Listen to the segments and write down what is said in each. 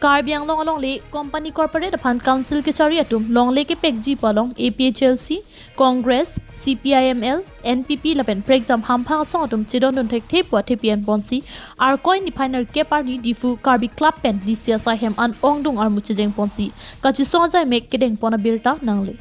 Karbi Anglong along le company corporate aphan council ke chari atum long le ke pekji palong APHLC Congress CPIML NPP lapen for example hamphang asong atum chidon don thekthe pwa thepian ponsi ar coin ni final ke parni difu Karbi club pen disia sahem an ongdung ar muchejeng ponsi kachesong jai mek kedeng pona birta nangle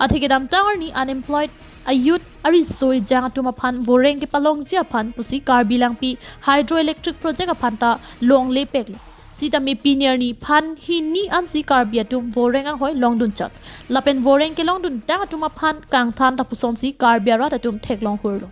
athigedam tawar ni unemployed a youth ari soi jang atuma phan voreng ke palong ji aphan pusi Karbi langpi hydroelectric project aphan ta long le pek Sita me pinier ni phan hi ni ansi Karbi atum voreng ang hoi longdun chak lapen voreng ke longdun ta atuma phan kang than ta puson si Karbi arat atum thek long hurlo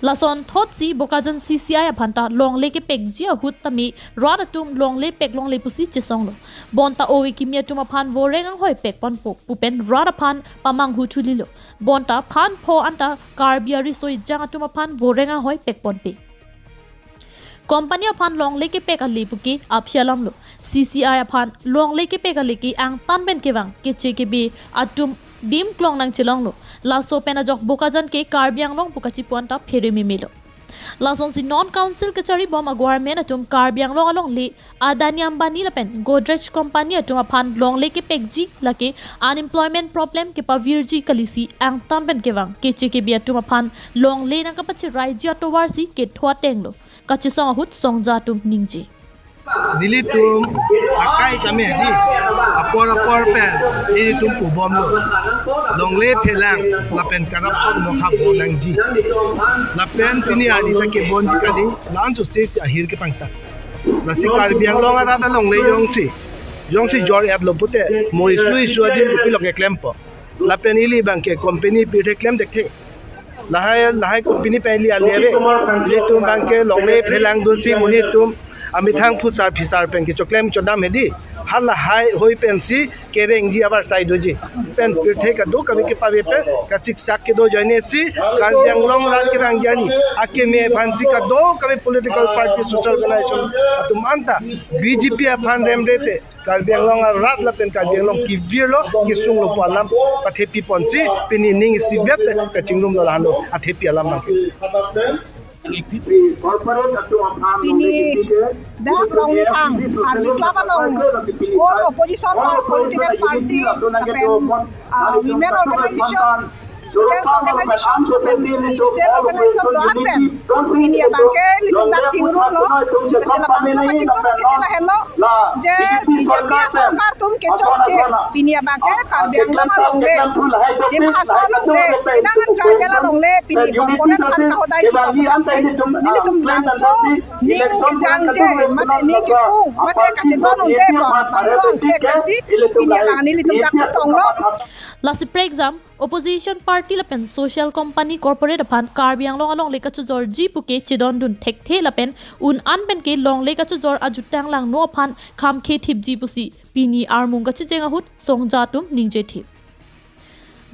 Lason thot si bokajan CCI aphanta long le ke pekji ahut tami rod atum long le pek long le pusi chesong lo bonta owi kimia tuma phan voreng ang hoi pek pon pok pupen rod aphan pamang hu thuli lo bonta phan pho anta Karbi ari soi jang atuma phan voreng ang hoi pek pon pe Company aphan long le ke pek ali puki apshalam lo CCI aphan long le ke pek ali ki ang tan ben kewang ke che ke be atum dim klong nang chilong lo laso pena jok bokajan ke Karbi anglong pukachi puanta phere mi milo lason si non council ke chari bom agwar men atum Karbi anglong along le adani ambani lapen Godrej company atum aphan long le ke pekji lake unemployment problem ke pavirji kalisi ang tan ben kewang ke che ke bi atum aphan long le nang kapachi raiji atowarsi ke thwa tenglo kachesong ahut songja tum ningji Dili tum akai kami di apor pe ini tum kubom lo dongle phelang lapen corruption mo kha bonang ji lapen pini adi ta ke bon ji kadi lan chu se ahir ke pangta lasi Karbi anglong ada ta longle yongsi jor ad lo pute mo isu adi pi lo ke klempo lapen ili bang ke company pi the klem dekhe lahai company pe li alebe le tum bang ke longle phelang do si moni tum আমি থাং ফুসার Fischer pen কি চক্লেম চদাম হেদি হাল high হই pansy কেরেং জি আবার side হজি pen পিঠে কা দো কবি के पावे पे का शिक्षा के दो जने सी Karbi anglong रात के बांग जानी आके में फांसी का दो कभी पॉलिटिकल पार्टी सोशल ऑर्गेनाइजेशन तो मानता बीजेपी अफान रेम रेते Karbi anglong रात लपेन Karbi anglong की वीरलो की सुंग लो पालम पथेपी ponsi पिनी निंग सिबेत का चिंगरुम लो लालो अथेपी अलम Pini dah kurang ang Karbi club along all opposition political party women organization students organization social organization doan pen ini abangke litung dak cingrum lo kestela bangsa ka cingrum kestela hello je BJP sarkar tum kecok je pini abangke Karbi anglong longle di bahasa longle inangan tribal longle pini komponen kan ka hodai ini tum bangso ning ke jang je mate ning ke pung mate ka cingrum unte ko bangso te kasi pini abang ni litung dak cetong lo lasi for example opposition party lapen social company corporate aphan Karbi anglong along le kachu jor ji puke chidon dun thekthe lapen un an pen ke long le kachu jor ajutang lang no aphan kham khe thip ji pusi pini armung kachu jenga hut songja tum ningje thip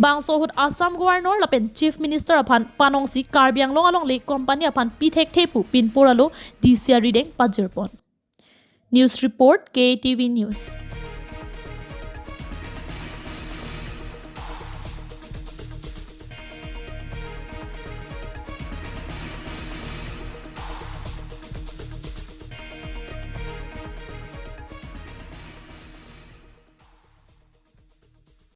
bangso hut Assam governor lapen chief minister aphan panongsi Karbi anglong along le company aphan pi thekthe pu pin poralo disia rideng pajerpon news report KTV news